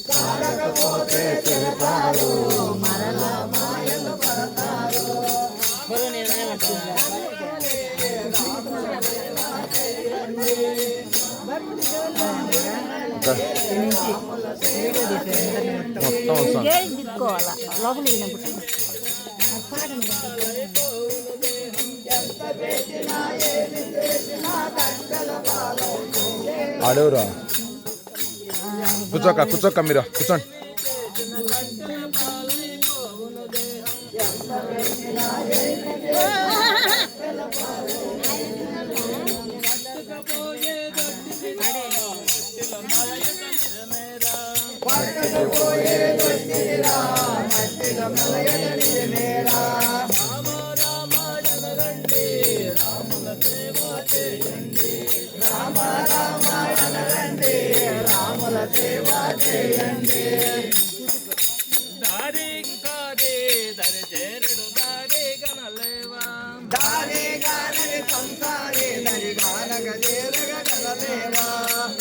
కాడకపోతే చెబుతారు మరలా మాయలు పడతారు. ఆడేవురా కూర్చోక్క మీరు కూర్చోండి. రాముల సేవ చేయండి. దారి కాదే దరి చేరుడు దారి గనలేవా దారి గానని సంసారి దరి గానగ చేరగ గనలేవా.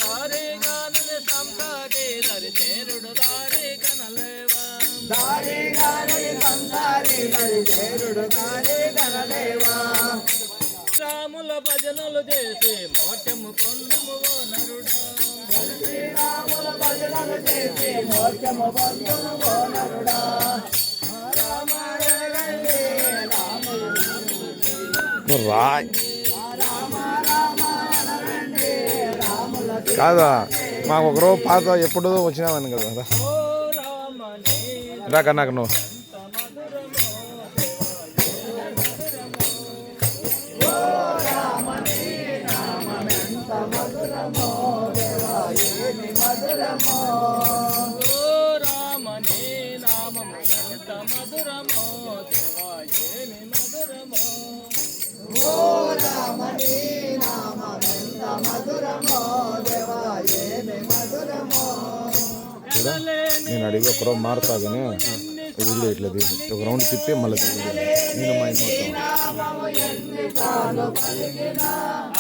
దారి గానని సంసారి దరి చేరుడు దారి గనలేవా. దారి గానని సంసారి దరి చేరుడు దారి గనలేవా. రాముల భజనలు చేసి మోక్షము పొందుము ఓ నరుడా. శ్రీరాముల భజనలు చేసి మోక్షము పొందుము ఓ నరుడా. కాదా మాకు ఒకరోజు పాత ఎప్పుడో వచ్చినామని కదా ఓ రామనే రాక నాకు నువ్వు ఓ రామనే నామము ఎంత మధురమో దేవా ఏమి మధురమో. ఓ రామని నామమెంత మధురమో దేవా ఏమి మధురమో. నేను అడిగి ఒకరోజు మారుతా కానీ వీళ్ళు ఇట్లా ఒక రౌండ్ తిప్పి మళ్ళీ నేను మా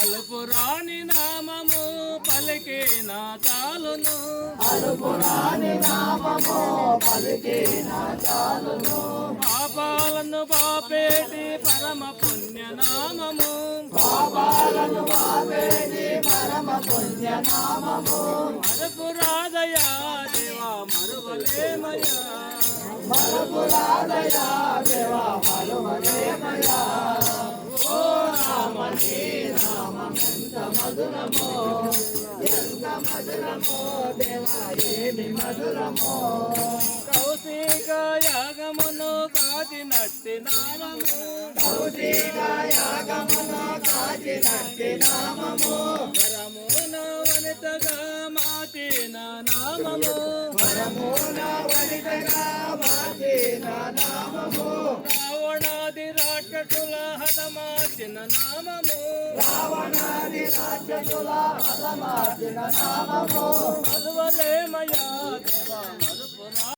అలుపు రాని నామము పలికిన చాలును. అలుపు రాని నామము పలికిన చాలును. పాపాలను బాపేటి పరమ పుణ్య నామము. పాపాలను బాపేటి పరమ పుణ్య నామము. మరపు రాదయా దేవా మరువలేమయా. మరపు రాదయా దేవా మరువలేమయా. ఓ రామని నామమెంత మధురమో ఎంత మధురమో దేవా ఏమి మధురమో. కౌశిక యాగమును కాచినట్టి నామము. కౌశిక యాగమును కాచినట్టి నామము. పరమున వనితగా మాచిన నామము. పరమున వనితగా మార్చిన నామము. రావణాది రాక్షసుల హతమార్చిన నామము. రావణాది రాక్షసుల హతమార్చిన నామము. మధువలేమయా దేవా మరుపురా.